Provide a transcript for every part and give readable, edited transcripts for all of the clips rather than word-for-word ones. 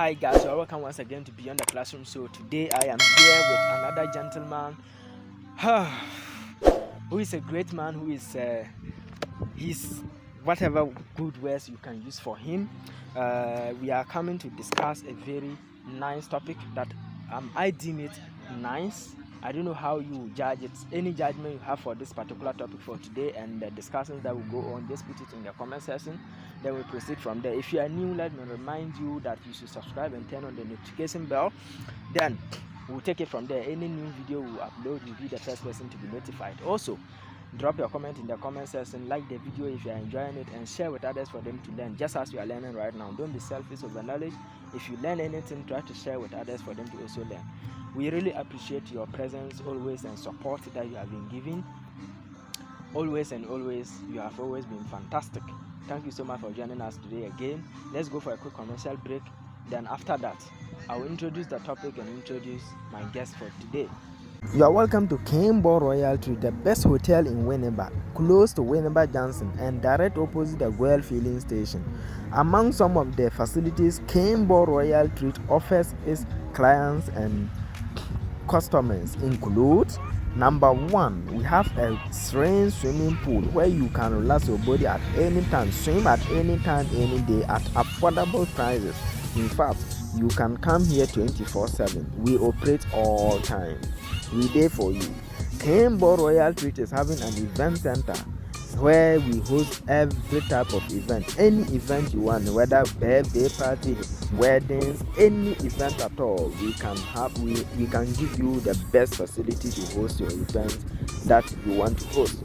Hi guys, you are welcome once again to Beyond the Classroom. So today I am here with another gentleman who is a great man, who is he's whatever good words you can use for him. We are coming to discuss a very nice topic that I deem it nice. I don't know how you judge it. Any judgment you have for this particular topic for today and the discussions that will go on, just put it in the comment section. Then we'll proceed from there. If you are new, let me remind you that you should subscribe and turn on the notification bell. Then we'll take it from there. Any new video we upload, you'll be the first person to be notified. Also, drop your comment in the comment section, like the video if you are enjoying it, and share with others for them to learn, just as you are learning right now. Don't be selfish over knowledge. If you learn anything, try to share with others for them to also learn. We really appreciate your presence always and support that you have been giving. Always and always, you have always been fantastic. Thank you so much for joining us today again. Let's go for a quick commercial break. Then after that, I will introduce the topic and introduce my guest for today. You are welcome to Campbell Royal Tree, the best hotel in Winneba, close to Winneba Junction and direct opposite the Guel Filling Station. Among some of the facilities Campbell Royal Tree offers its clients and customers include: number one, we have a serene swimming pool where you can relax your body at any time, swim at any time, any day at affordable prices. In fact, you can come here 24/7. We operate all time. We there for you. Campbell Royal Treat is having an event center where we host every type of event. Any event you want, whether birthday party, weddings, any event at all, we can give you the best facility to host your event that you want to host.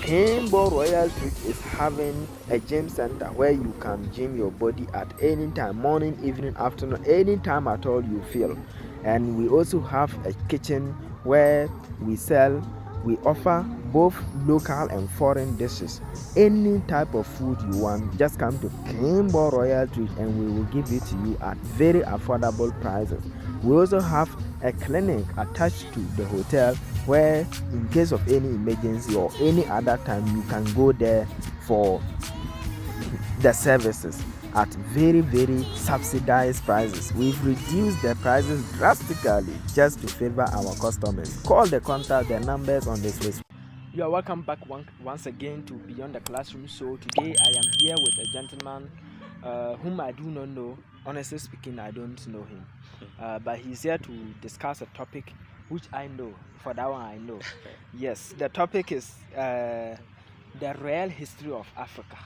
Campbell Royal Treat is having a gym center where you can gym your body at any time, morning, evening, afternoon, any time at all you feel. And we also have a kitchen where we offer both local and foreign dishes. Any type of food you want, just come to Campbell Royal Treat and we will give it to you at very affordable prices. We also have a clinic attached to the hotel where, in case of any emergency or any other time, you can go there for the services at very, very subsidized prices. We've reduced the prices drastically just to favor our customers. Call the contact, the numbers on this list. You are welcome back once again to Beyond the Classroom. So today I am here with a gentleman whom I do not know. Honestly speaking, I don't know him. But he's here to discuss a topic which I know. For that one, I know. Yes, the topic is the real history of Africa.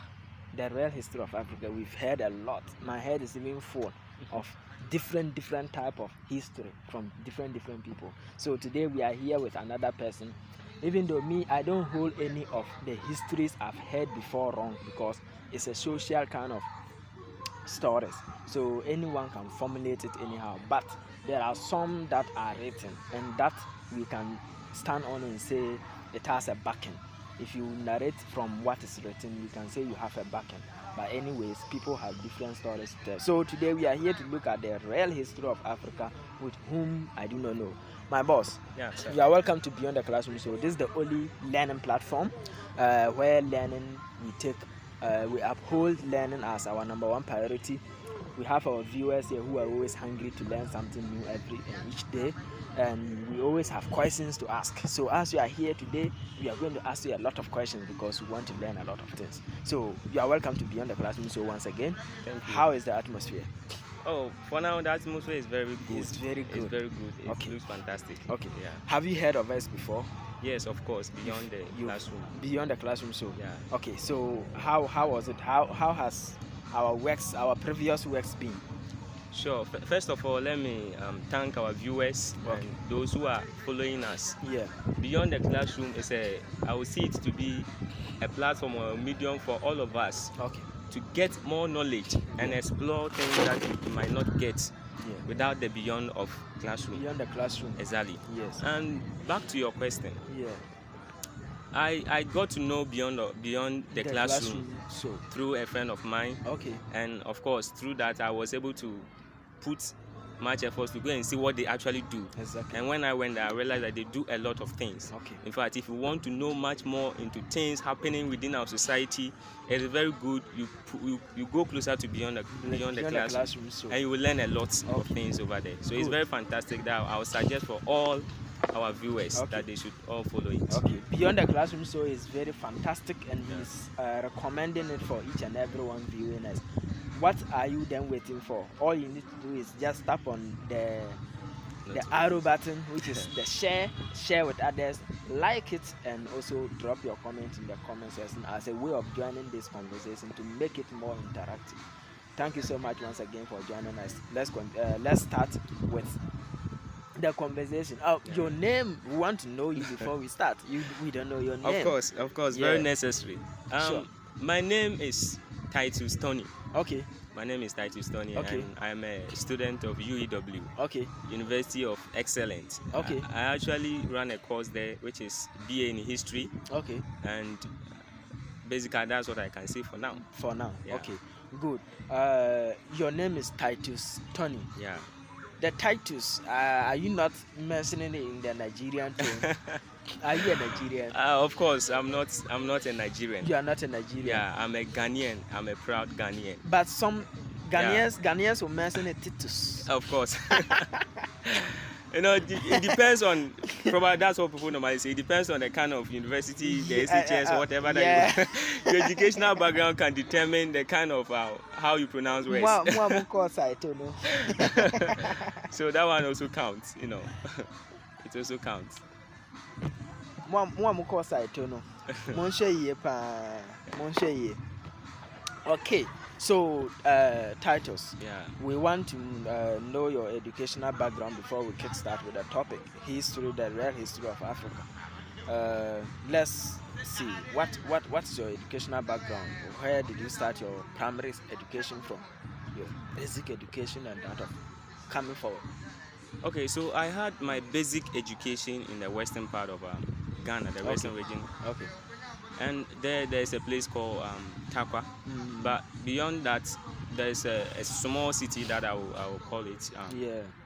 The real history of Africa. We've heard a lot. My head is even full of different type of history from different people. So today we are here with another person. Even though I don't hold any of the histories I've heard before wrong, because it's a social kind of stories. So anyone can formulate it anyhow. But there are some that are written and that we can stand on and say it has a backing. If you narrate from what is written, you can say you have a backing. But anyways, people have different stories to tell. So today we are here to look at the real history of Africa, with whom I do not know. My boss, you are welcome to Beyond the Classroom. So this is the only learning platform where learning we uphold learning as our number one priority. We have our viewers here who are always hungry to learn something new each day, and we always have questions to ask. So as you are here today, we are going to ask you a lot of questions because we want to learn a lot of things. So you are welcome to Beyond the Classroom. So once again, how is the atmosphere? Oh, for now the atmosphere is very good. It's very good. It's very good. It looks fantastic. Okay. Yeah. Have you heard of us before? Yes, of course. Beyond the Classroom. Beyond the Classroom. So yeah. Okay. So how was it? How has our previous works been? Sure. First of all, let me thank our viewers and those who are following us. Yeah. Beyond the Classroom is I will see it to be a platform or a medium for all of us. Okay. To get more knowledge and explore things that you might not get without the Beyond of Classroom. Beyond the Classroom. Exactly. Yes. And back to your question. Yeah. I got to know Beyond the classroom through a friend of mine. Okay. And of course, through that, I was able to put much efforts to go and see what they actually do. Exactly. And when I went there, I realized that they do a lot of things. Okay. In fact, if you want to know much more into things happening within our society, it is very good. You go closer to beyond the classroom, so. and you will learn a lot of things over there. So it's very fantastic. That I would suggest for all our viewers that they should all follow it. Okay. Beyond the classroom show is very fantastic, and he's recommending it for each and everyone viewing us. What are you then waiting for? All you need to do is just tap on the arrow button, which is the share with others, like it, and also drop your comment in the comment section as a way of joining this conversation to make it more interactive. Thank you so much once again for joining us. Let's start with the conversation. Your name, we want to know you before we start. We don't know your name. Of course, very necessary. Sure. My name is Tonney. Okay. My name is Tonney, okay. And I'm a student of UEW. Okay. University of Excellence. Okay. I actually run a course there, which is BA in History. Okay. And basically, that's what I can say for now. For now. Yeah. Okay. Good. Your name is Tonney. Yeah. The Titus, are you not mentioning it in the Nigerian tone? Are you a Nigerian? Of course, I'm not a Nigerian. You are not a Nigerian? Yeah, I'm a Ghanaian. I'm a proud Ghanaian. But some Ghanaians will mention it Titus. Of course. It depends on, probably that's what people normally say. It depends on the kind of university, the SHS, whatever that you, your educational background can determine the kind of how you pronounce words. So that one also counts, It also counts. Okay, so Titus, we want to know your educational background before we kickstart with the topic, the real history of Africa. Let's see, what's your educational background? Where did you start your primary education from? Your basic education and that of coming forward. Okay, so I had my basic education in the western part of Ghana, the western region. Okay. And there's a place called Takwa. But beyond that, there's a small city that I will call it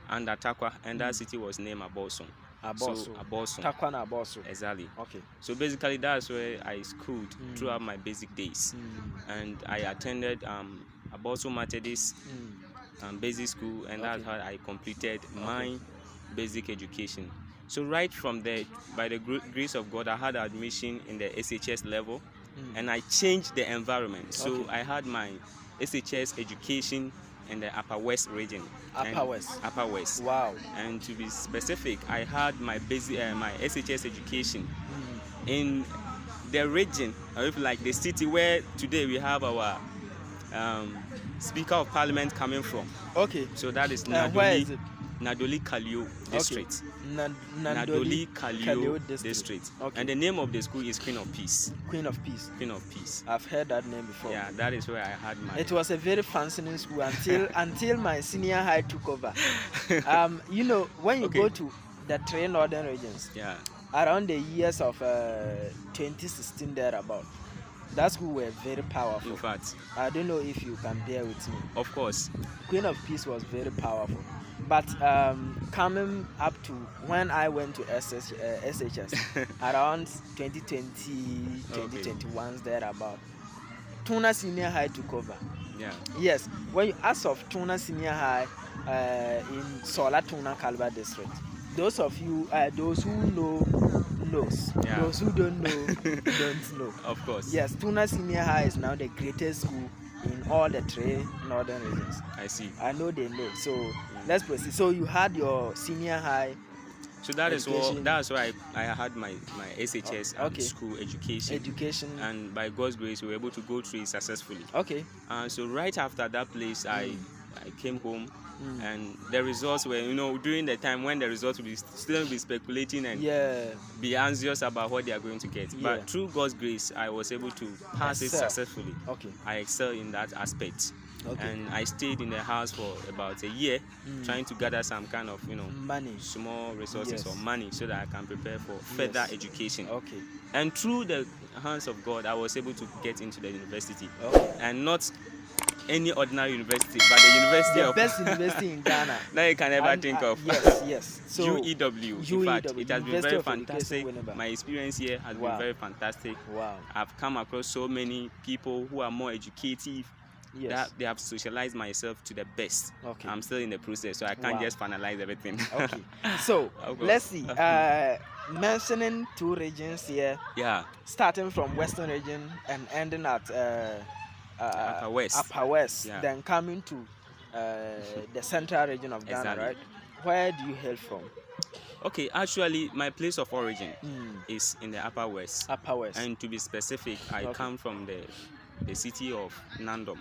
under Takwa, and that city was named Abosun. Abosun. Takwa na Abosun. Exactly. Okay. So basically, that's where I schooled throughout my basic days, and I attended Abosun Methodist basic school, and that's how I completed my basic education. So right from there, by the grace of God, I had admission in the SHS level, and I changed the environment. So I had my SHS education in the Upper West region. Upper West. Wow. And to be specific, I had my my SHS education in the region, or if like the city where today we have our Speaker of Parliament coming from. Okay. So that is Nadoli Kalio District. Nadoli Kalio District. Okay. And the name of the school is Queen of Peace. Queen of Peace. Queen of Peace. I've heard that name before. Yeah, that is where I had my... It was a very fancy school until my senior high took over. When you go to the three northern regions, around the years of 2016 thereabout, that school were very powerful. In fact. I don't know if you can bear with me. Of course. Queen of Peace was very powerful. But coming up to when I went to SHS, around 2020, 2021 thereabout, Tuna Senior High took over. Yeah. Yes. When you ask of Tuna Senior High in Sola Tuna Kalba District, those of you, those who know, knows. Yeah. Those who don't know, don't know. Of course. Yes, Tuna Senior High is now the greatest school in all the three northern regions. I see. I know they know. So let's proceed. So you had your senior high. So that's why I had my SHS school education. And by God's grace, we were able to go through it successfully. Okay. So right after that place, I came home. And the results were, during the time when the results will be students will be speculating and be anxious about what they are going to get. But through God's grace, I was able to pass it successfully. Okay. I excel in that aspect. Okay. And I stayed in the house for about a year, trying to gather some kind of, money, small resources or money so that I can prepare for further education. Okay. And through the hands of God, I was able to get into the university. And not any ordinary university, but the university The of best university in Ghana. that you can ever And, think of. yes. So UEW. In fact, UEW, it has been University very of Education, fantastic. Winneba. My experience here has Wow. been very fantastic. Wow. I've come across so many people who are more educative. Yes. That they have socialized myself to the best. Okay. I'm still in the process, so I can't Wow. just finalize everything. Okay. So Of course. let's see. Mentioning two regions here, Yeah. starting from Western region and ending at Upper West. Upper West, Yeah. then coming to the central region of Ghana, Exactly. right? Where do you hail from? Okay, actually, my place of origin Mm. is in the Upper West. Upper West. And to be specific, I Okay. come from the city of Nandom.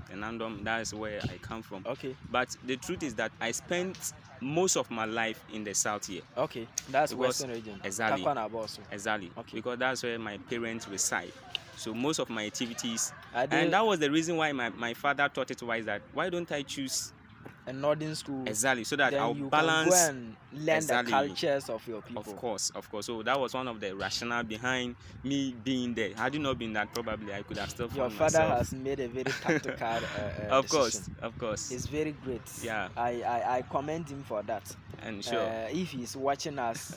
The Nandom, that is where I come from. Okay. But the truth is that I spent most of my life in the south here. Okay. That's Because- Western region. exactly. Kakwana Abosu. Exactly. Okay. Because that's where my parents reside. So most of my activities, Are they and that was the reason why my father thought it wise that why don't I choose a northern school? exactly so that Then I'll you balance. can go and learn Exactly. the cultures of your people. Of course. So that was one of the rationale behind me being there. Had it not been that, probably I could have still Your found father myself. has made a very tactical Of decision. course. It's very great. Yeah. I commend him for that. And sure. If he's watching us,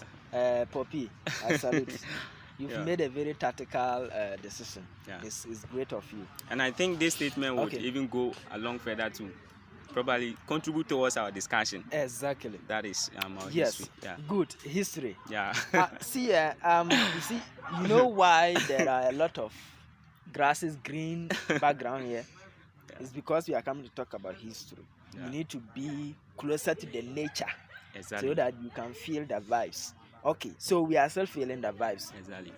Poppy, I salute. You've Yeah. made a very tactical decision. Yeah. It's great of you. And I think this statement would Okay. even go along further to probably contribute towards our discussion. Exactly. That is our Yes. history. Yeah. Good history. Yeah. See, you know why there are a lot of grasses, green background here? Yeah. It's because we are coming to talk about history. Yeah. You need to be closer to the nature Exactly. so that you can feel the vibes. Okay, so we are still feeling the vibes. Exactly.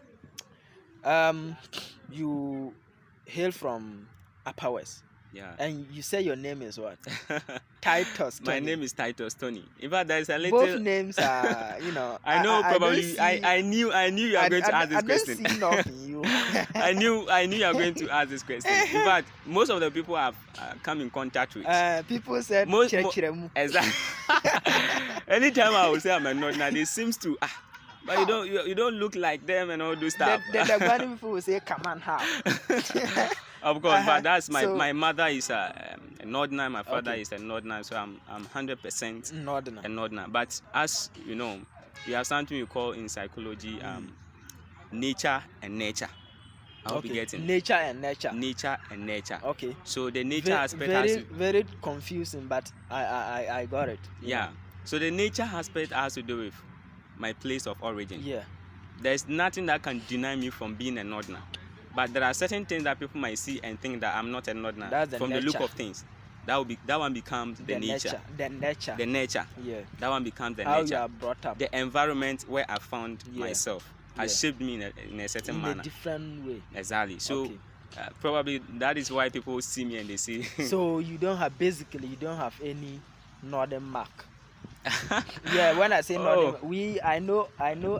You hail from Upper West, Yeah. and you say your name is what? Titus. My Tonney. name is Titus Tonney. In fact, there is a little. Both names are, I know don't probably. see- I knew you are going to ask this I question. don't see enough in you. I knew you are going to ask this question. In fact, most of the people I've come in contact with. People said Most- Chirechiremu. Exactly. Anytime I will say I'm a northerner, they seems to but you don't look like them and all those stuff. The Gwani people will say, "Come on, how?" Of course, but that's So- my mother is a northerner, my father Okay. is a northerner, so I'm 100% Northerner. a northerner. But as you know, we have something we call in psychology nature and nurture. I hope you get it. Nature and nurture. Nature and nurture. Okay. So the nature aspect very, has to, very confusing, but I got it. yeah. So the nature aspect has to do with my place of origin. Yeah. There's nothing that can deny me from being a northerner. But there are certain things that people might see and think that I'm not a northerner. That's the from the look nature. of things. That one becomes the nature. The nature. The nature. Yeah. That one becomes the How nature. you are brought up The environment where I found Yeah. myself has Yeah. shaped me in a certain in manner. a different way. Exactly. So Okay. probably that is why people see me and they say. So you don't have any northern mark. Yeah, when I say northern, I know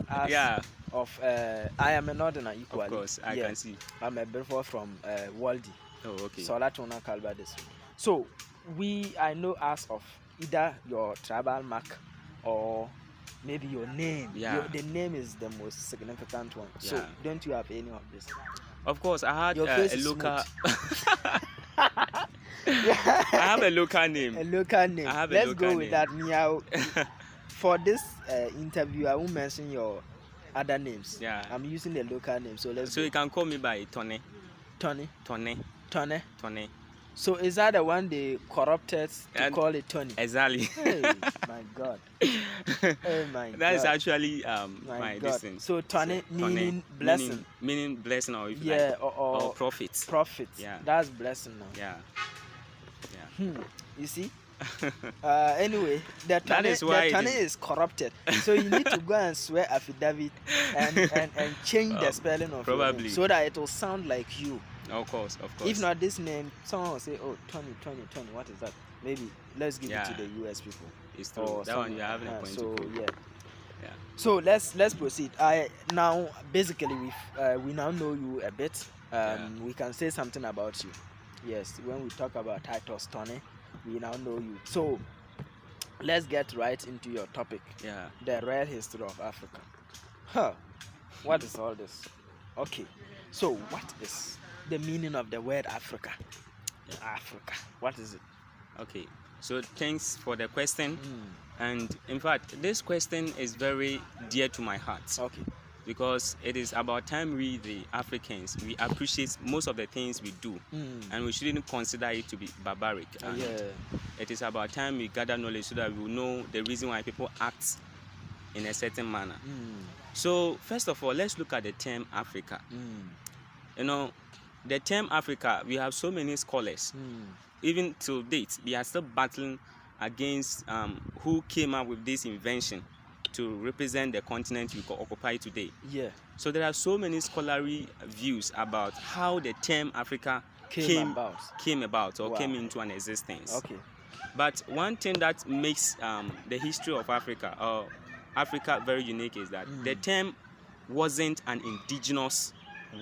as Yeah, of I am a northerner equally. of course, I Yeah. can see. I'm a Belfort from Waldi. Oh, okay. Solatona Calvades. So I know as of either your tribal mark or maybe your name. Yeah. The name is the most significant one. So Yeah. don't you have any of this? Of course, I had Your face a is local. I I have a local name. a local name. I have a Let's local go with name. that. Meow. For this interview, I won't mention your other names. Yeah. I'm using the local name. So let's So go. you can call me by Tonney. Tonney. Tonney. Tonney. Tonney. So is that the one they corrupted to And- call it Tonney? Exactly. Hey, my God. Oh my God. That is actually My my God. distance. So Tonney meaning blessing. Meaning blessing, or if you Yeah, like, or profit. profit. Yeah. That's blessing now. Yeah. You see? Anyway, the That is why Tonney it is corrupted. So you need to go and swear affidavit and change the spelling of your probably. name so that it will sound like you. Of course. If not this name, someone will say, "Oh, Tonney, what is that?" Maybe let's give it to Yeah. the US people. It's true. Or That one something. you're having a point So to prove. yeah. Yeah. So let's proceed. Now basically we now know you a bit. We can say something about you. Yes, when we talk about Titus Tonney, we now know you. So let's get right into your topic. Yeah. The real history of Africa. Huh. What is all this? Okay. So what is the meaning of the word Africa? Africa. What is it? Okay, so thanks for the question. And in fact, this question is very dear to my heart. Okay. Because it is about time we, the Africans, we appreciate most of the things we do, and we shouldn't consider it to be barbaric. And it is about time we gather knowledge so that we will know the reason why people act in a certain manner. So first of all, let's look at the term Africa. You know, the term Africa, we have so many scholars. Even till date, they are still battling against who came up with this invention to represent the continent we occupy today. So there are so many scholarly views about how the term Africa came about or came into an existence. But one thing that makes the history of Africa or Africa very unique is that the term wasn't an indigenous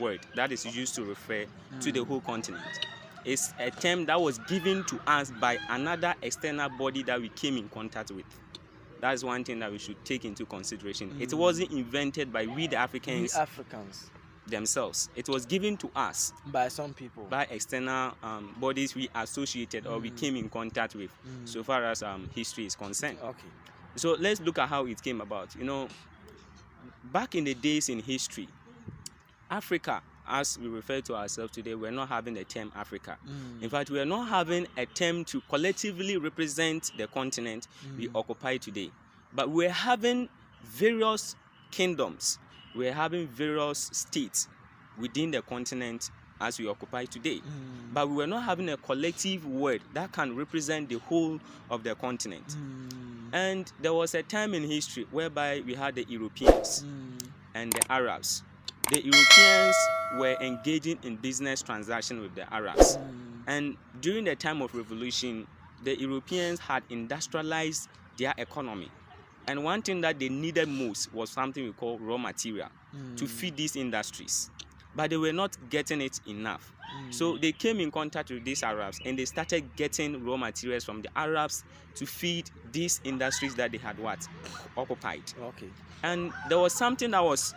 word that is used to refer to the whole continent. It's a term that was given to us by another external body that we came in contact with. That's one thing that we should take into consideration. It wasn't invented by we the Africans themselves. It was given to us by some people, by external bodies we associated or we came in contact with, so far as history is concerned. So let's look at how it came about. You know, back in the days in history, Africa, as we refer to ourselves today, we're not having the term Africa. In fact, we are not having a term to collectively represent the continent we occupy today. But we're having various kingdoms, we're having various states within the continent as we occupy today. But we were not having a collective word that can represent the whole of the continent. And there was a time in history whereby we had the Europeans and the Arabs. The Europeans were engaging in business transactions with the Arabs. And during the time of revolution, the Europeans had industrialized their economy. And one thing that they needed most was something we call raw material to feed these industries. But they were not getting it enough. So they came in contact with these Arabs and they started getting raw materials from the Arabs to feed these industries that they had occupied. And there was something that was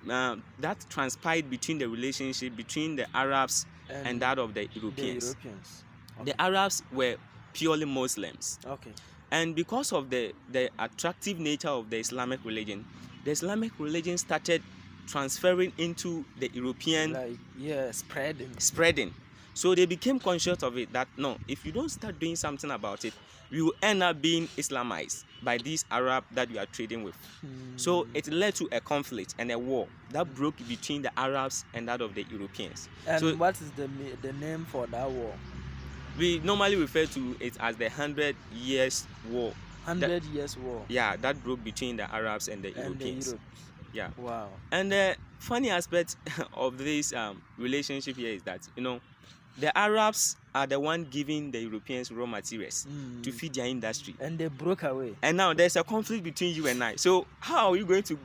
that transpired between the relationship between the Arabs and that of the Europeans. The Arabs were purely Muslims. And because of the attractive nature of the Islamic religion started transferring into the European, spreading. So they became conscious of it that no, if you don't start doing something about it, we will end up being Islamized by these Arab that we are trading with. So it led to a conflict and a war that broke between the Arabs and that of the Europeans. And so, what is the name for that war? We normally refer to it as the 100 Years' War. 100 Years' War. Yeah, that broke between the Arabs and the Europeans. Yeah. Wow. And the funny aspect of this relationship here is that, you know, the Arabs are the one giving the Europeans raw materials to feed their industry. And they broke away. And now there's a conflict between you and I. So how are you going to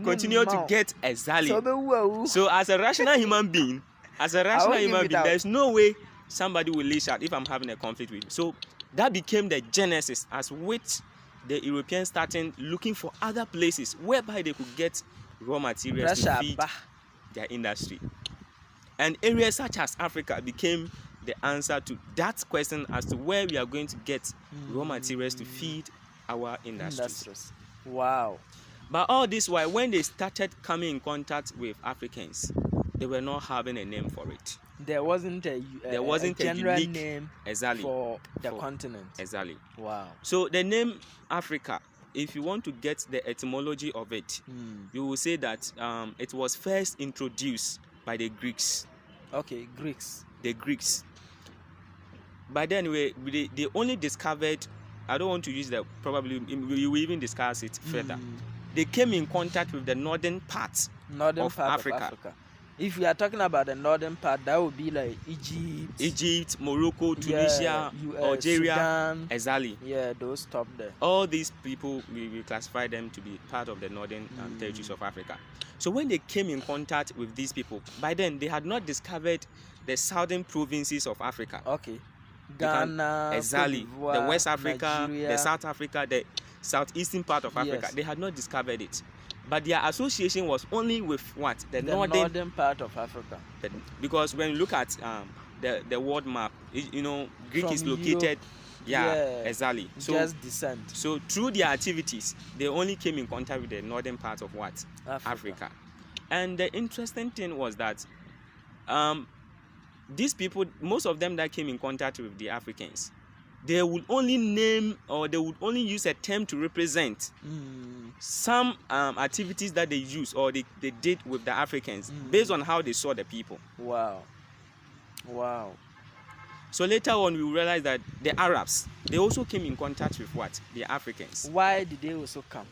continue to get a zali? So as a rational human being, there's no way somebody will leash out if I'm having a conflict with you. So that became the genesis as which the Europeans started looking for other places whereby they could get raw materials to feed their industry. And areas such as Africa became the answer to that question as to where we are going to get raw materials to feed our industries. Wow. But all this while, when they started coming in contact with Africans, they were not having a name for it. There wasn't a general unique name for the continent. Exactly. Wow. So the name Africa, if you want to get the etymology of it, you will say that it was first introduced by the Greeks. Greeks. The Greeks. But then they only discovered, I don't want to use that, probably we will even discuss it further. They came in contact with the northern part of Africa. If we are talking about the northern part, that would be like Egypt, Morocco, Tunisia, US, Algeria, Sudan. Exactly. Yeah, those top there. All these people, we classify them to be part of the northern territories of Africa. So when they came in contact with these people, by then they had not discovered the southern provinces of Africa. Ghana, exactly. The West Africa, Nigeria. The South Africa, the southeastern part of Africa. They had not discovered it. But their association was only with what? The northern part of Africa. Because when you look at the world map. Greek From is located. Europe. Yeah. Exactly. So Just descent. So through their activities, they only came in contact with the northern part of what? Africa. And the interesting thing was that these people, most of them that came in contact with the Africans, they would only name, or they would only use a term to represent some activities that they use or they did with the Africans based on how they saw the people. Wow. So later on, we realized that the Arabs, they also came in contact with what? The Africans. Why did they also come?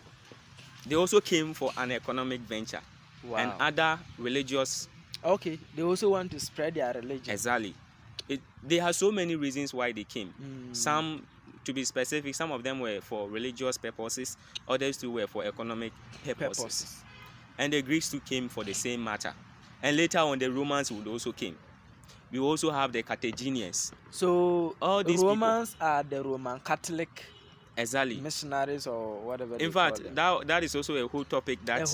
They also came for an economic venture. Wow. And other religious. Okay, they also want to spread their religion. Exactly. They have so many reasons why they came. Some, to be specific, some of them were for religious purposes, others too were for economic purposes. And the Greeks too came for the same matter. And later on, the Romans would also came. We also have the Carthaginians. So all these Romans are the Roman Catholic missionaries or whatever. In fact, that is also a whole topic that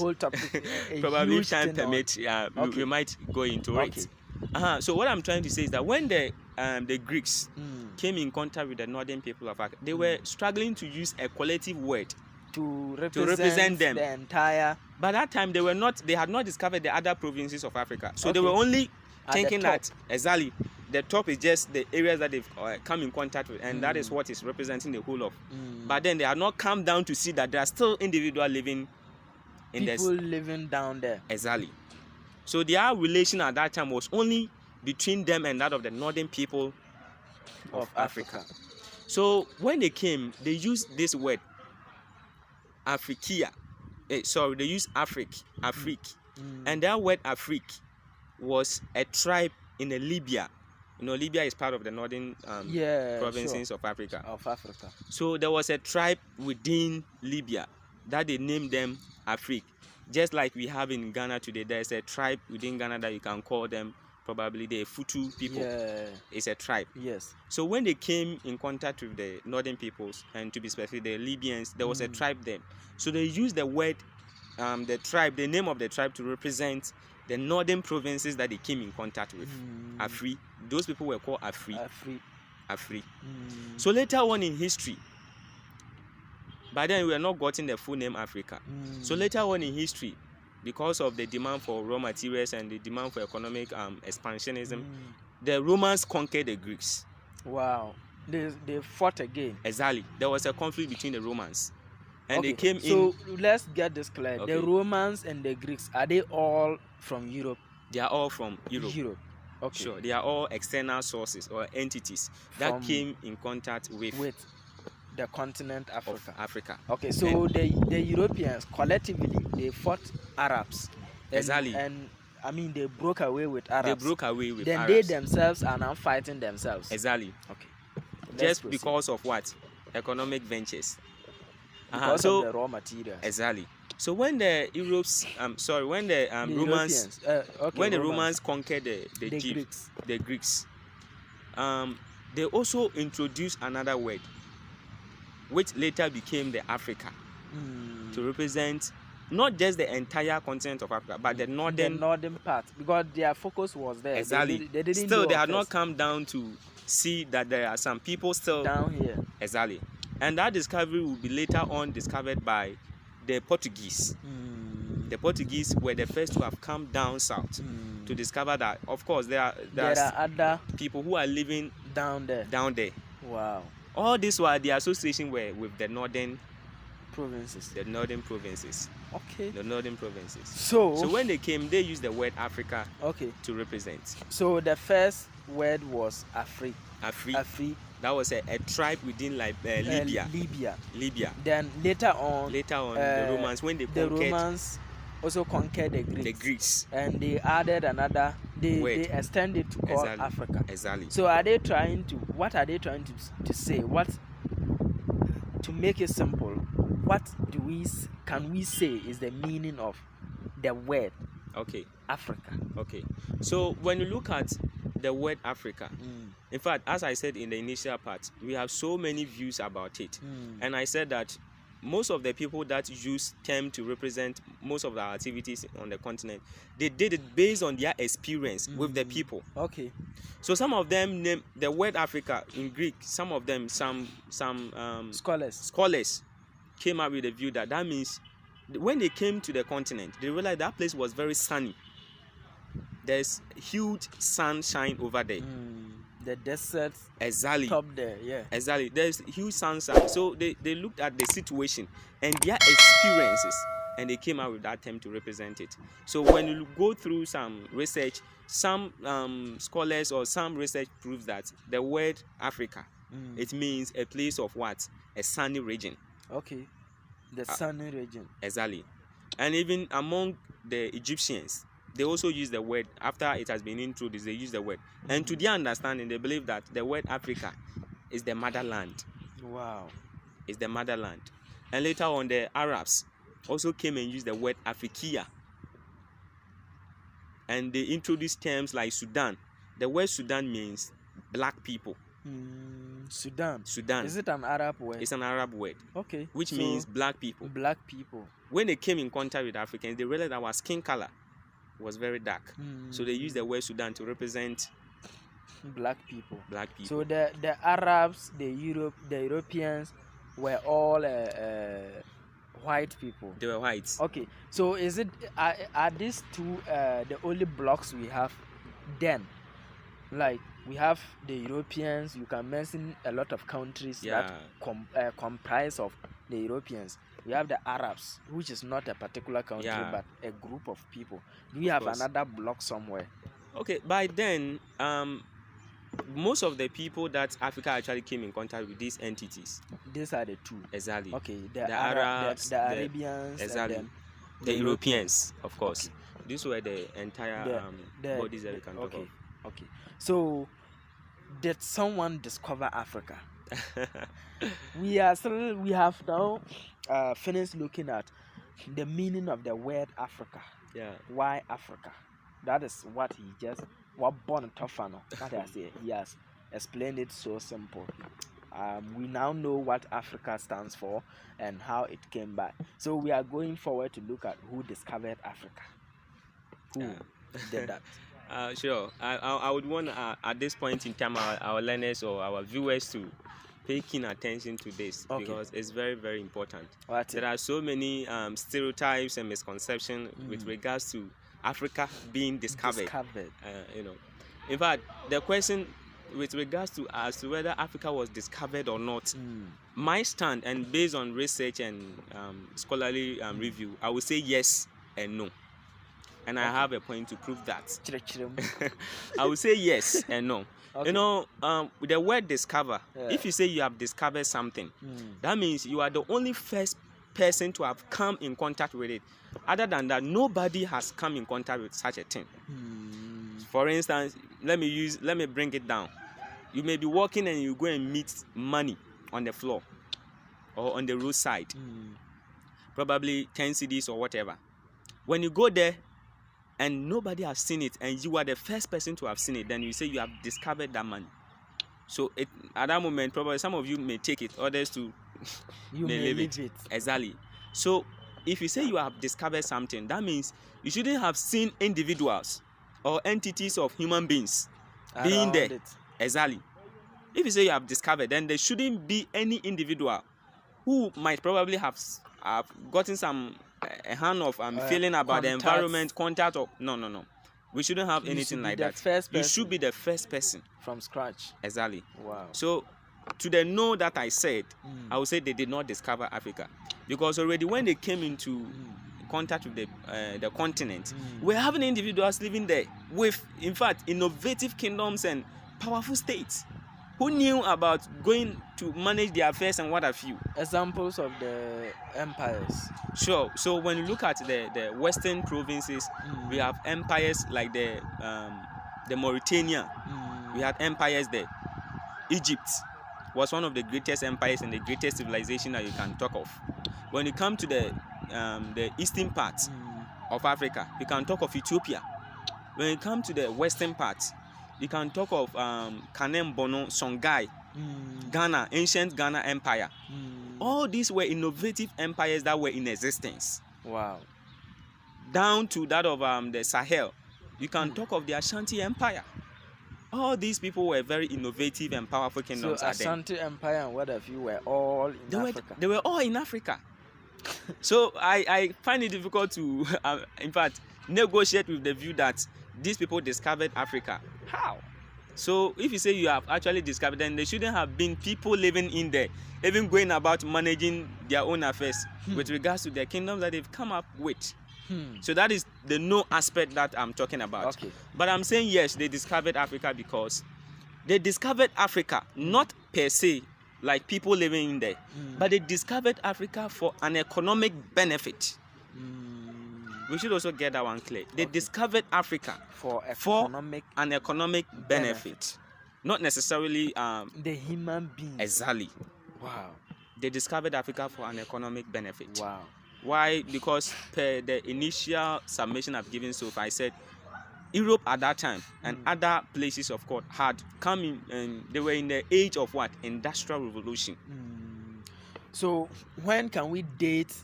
probably time permit. We might go into it. So what I'm trying to say is that when the Greeks came in contact with the northern people of Africa, they were struggling to use a collective word to represent them. The entire. By that time, they had not discovered the other provinces of Africa, so they were only thinking that exactly the top is just the areas that they've come in contact with, and that is what is representing the whole of. But then they had not come down to see that there are still individuals living in people living down there. Exactly. So their relation at that time was only between them and that of the northern people of Africa. So when they came, they used this word, Afrikia. They used Afrique. And that word Afrique was a tribe in Libya. Libya is part of the northern provinces of Africa. So there was a tribe within Libya that they named them Afrique. Just like we have in Ghana today, there's a tribe within Ghana that you can call them probably the Futu people. It's a tribe. Yes. So when they came in contact with the northern peoples, and to be specific, the Libyans, there was a tribe there. So they used the word, the name of the tribe to represent the northern provinces that they came in contact with. Afri. Those people were called Afri. So later on in history, by then we are not getting the full name Africa. So later on in history, because of the demand for raw materials and the demand for economic expansionism, the Romans conquered the Greeks. Wow. They fought again. Exactly. There was a conflict between the Romans. And they came in. So let's get this clear. The Romans and the Greeks, are they all from Europe? They are all from Europe. Okay. Sure. They are all external sources or entities that came in contact with the continent Africa. Okay, so the Europeans collectively, they fought Arabs. Exactly. And I mean, they broke away with Arabs. Then Arabs. They themselves are now fighting themselves. Exactly. Okay. Just because of what? Economic ventures. Because of the raw materials. Exactly. So when the Romans conquered the Greeks, they also introduced another word, which later became the Africa, to represent not just the entire continent of Africa, but the northern part, because their focus was there. Exactly. They had not come down to see that there are some people still down here. Exactly. And that discovery will be later on discovered by the Portuguese. The Portuguese were the first to have come down south to discover that, of course, there are other people who are living down there. Wow. All this while the association were with the northern provinces. Okay. The northern provinces. So when they came, they used the word Africa to represent. So the first word was Afri. That was a tribe within Libya. Then later on, the Romans, when they conquered, the Romans also conquered the Greeks. And they added another. They extended to call Africa. Exactly. So what are they trying to say? To make it simple, what can we say is the meaning of the word Africa? Okay. So when you look at the word Africa, in fact, as I said in the initial part, we have so many views about it. And I said that most of the people that use term to represent most of the activities on the continent, they did it based on their experience with the people. Okay. So some of them name the word Africa in Greek. Some of them, some scholars came up with a view that means when they came to the continent, they realized that place was very sunny. There's huge sunshine over there. The desert. Exactly. Top there, yeah. Exactly. There's huge sunshine. So they looked at the situation and their experiences, and they came out with that term to represent it. So when you go through some research, some scholars or some research proves that the word Africa, it means a place of what? A sunny region. Okay. The sunny region. Exactly. And even among the Egyptians, they also use the word, after it has been introduced, they use the word. And to their understanding, they believe that the word Africa is the motherland. Wow. It's the motherland. And later on, the Arabs also came and used the word Afrikia. And they introduced terms like Sudan. The word Sudan means black people. Sudan. Is it an Arab word? It's an Arab word. Okay. Which means black people. Black people. When they came in contact with Africans, they realized that our skin color was very dark. So they used the word Sudan to represent black people. Black people. So the Arabs, the Europeans were all white people. They were whites. Okay. So is it are these two the only blocks we have then? Like we have the Europeans. You can mention a lot of countries that comprise of the Europeans. We have the Arabs, which is not a particular country but a group of people. Do we have another block somewhere? Okay, by then, most of the people that Africa actually came in contact with, these entities. These are the two. Exactly. Okay, the Arabs, the Arabians, exactly. And the Europeans, of course. Okay. These were the entire bodies that we can talk of. Okay. So, did someone discover Africa? We have now finished looking at the meaning of the word Africa. Yeah. Why Africa? That is what Bon Tofano. He has explained it so simple. We now know what Africa stands for and how it came by. So we are going forward to look at who discovered Africa. Who did that? Sure. I would want at this point in time our learners or our viewers to pay keen attention to this because it's very, very important. There are so many stereotypes and misconceptions with regards to Africa being discovered. In fact, the question with regards to as to whether Africa was discovered or not, my stand, and based on research and scholarly review, I would say yes and no. And I have a point to prove that. I would say yes and no. Okay. With the word discover, if you say you have discovered something, that means you are the only first person to have come in contact with it. Other than that, nobody has come in contact with such a thing. For instance, let me bring it down. You may be walking and you go and meet money on the floor or on the roadside, probably 10 cedis or whatever. When you go there and nobody has seen it and you are the first person to have seen it, then you say you have discovered that money. So at that moment, probably some of you may take it, others to may leave it. Exactly. So if you say you have discovered something, that means you shouldn't have seen individuals or entities of human beings being there. Exactly. If you say you have discovered, then there shouldn't be any individual who might probably have gotten some a hand of feeling about the environment, contact, or no. We shouldn't have anything like that. You should be the first person from scratch. Exactly. Wow. So to the no that I said, I would say they did not discover Africa, because already when they came into contact with the continent, we're having individuals living there with, in fact, innovative kingdoms and powerful states who knew about going to manage their affairs and what have you. Examples of the empires. Sure. So when you look at the western provinces, we have empires like the Mauritania. We had empires there. Egypt was one of the greatest empires and the greatest civilization that you can talk of. When you come to the eastern part of Africa, you can talk of Ethiopia. When you come to the western part, you can talk of Kanem, Bono, Songhai, Ghana, ancient Ghana Empire. All these were innovative empires that were in existence. Wow. Down to that of the Sahel. You can talk of the Ashanti Empire. All these people were very innovative and powerful kingdoms. So Ashanti Empire and what have you were all in Africa. They were all in Africa. So I find it difficult to, in fact, negotiate with the view that these people discovered Africa. How? So if you say you have actually discovered, then there shouldn't have been people living in there, even going about managing their own affairs with regards to their kingdoms that they've come up with. So that is the no aspect that I'm talking about. Okay. But I'm saying yes, they discovered Africa because they discovered Africa not per se like people living in there, but they discovered Africa for an economic benefit. We should also get that one clear. They discovered Africa for an economic benefit. Not necessarily the human being. Exactly. Wow. They discovered Africa for an economic benefit. Wow. Why? Because per the initial submission I've given so far, I said Europe at that time and other places of course had come in, and they were in the age of what? Industrial revolution. So when can we date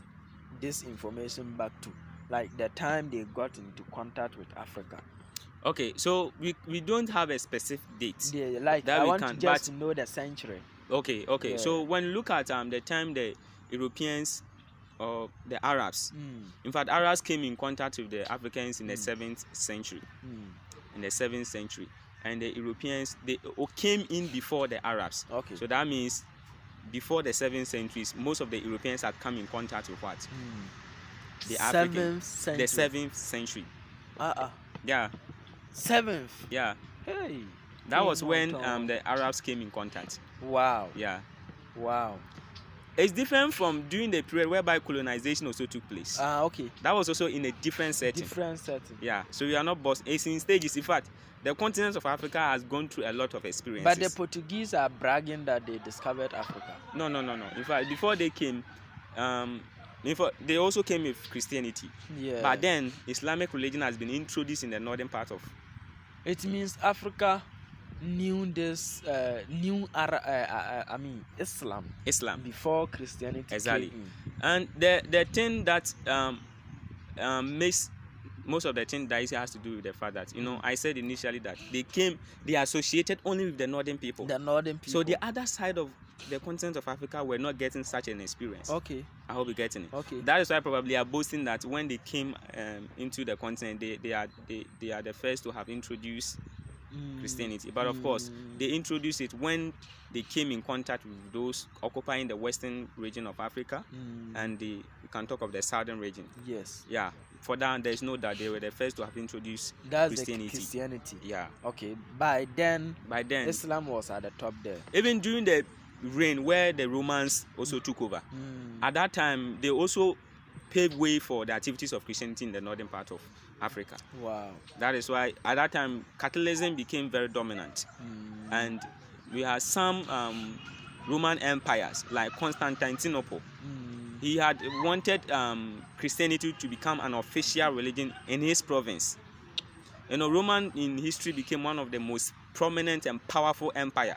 this information back to? Like the time they got into contact with Africa. Okay, so we don't have a specific date. Yeah, like that I we want can, to just know the century. Okay. Yeah. So when you look at the time the Europeans or the Arabs, in fact, Arabs came in contact with the Africans in the 7th century. In the 7th century, and the Europeans they came in before the Arabs. Okay. So that means before the 7th centuries, most of the Europeans had come in contact with what? The Africans. 7th century. Yeah. 7th. Yeah. Hey. That was when the Arabs came in contact. Wow. Yeah. Wow. It's different from during the period whereby colonization also took place. Okay. That was also in a different setting. Yeah. So we are not boss. It's in stages. In fact, the continent of Africa has gone through a lot of experiences. But the Portuguese are bragging that they discovered Africa. No. In fact, before they came, they also came with Christianity. Yeah. But then Islamic religion has been introduced in the northern part of. It means Africa knew this Islam before Christianity exactly came in. And the thing that makes most of the thing that has to do with the fact that I said initially that they associated only with the northern people. So the other side of the continent of Africa were not getting such an experience. Okay. I hope you're getting it. Okay. That is why probably are boasting that when they came into the continent, they are the first to have introduced Christianity. But of course, they introduced it when they came in contact with those occupying the western region of Africa, and we can talk of the southern region. Yes. Yeah. For that, there is no doubt they were the first to have introduced Christianity. Yeah. Okay. By then, Islam was at the top there. Even during the reign where the Romans also took over, at that time they also paved way for the activities of Christianity in the northern part of Africa. Wow. That is why at that time Catholicism became very dominant, and we had some Roman empires like Constantinople. He had wanted Christianity to become an official religion in his province. Roman in history became one of the most prominent and powerful empire,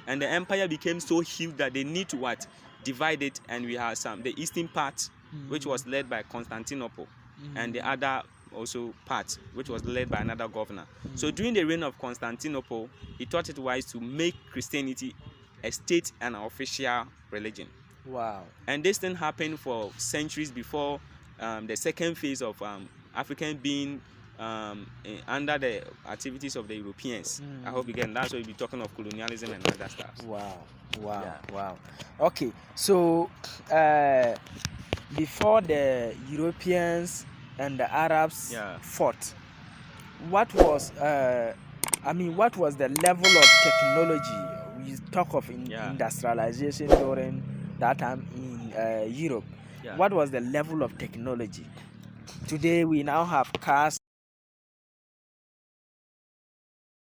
and the empire became so huge that they need to divide it, and we have the eastern part, which was led by Constantinople, and the other also part which was led by another governor. So during the reign of Constantinople, he thought it wise to make Christianity a state and an official religion. Wow. And this thing happened for centuries before the second phase of African being under the activities of the Europeans. I hope you get it. That's why we'll be talking of colonialism and other stuff. Wow. Okay, so before the Europeans and the Arabs fought, what was the level of technology? We talk of industrialization during that time in Europe. What was the level of technology? Today we now have cars.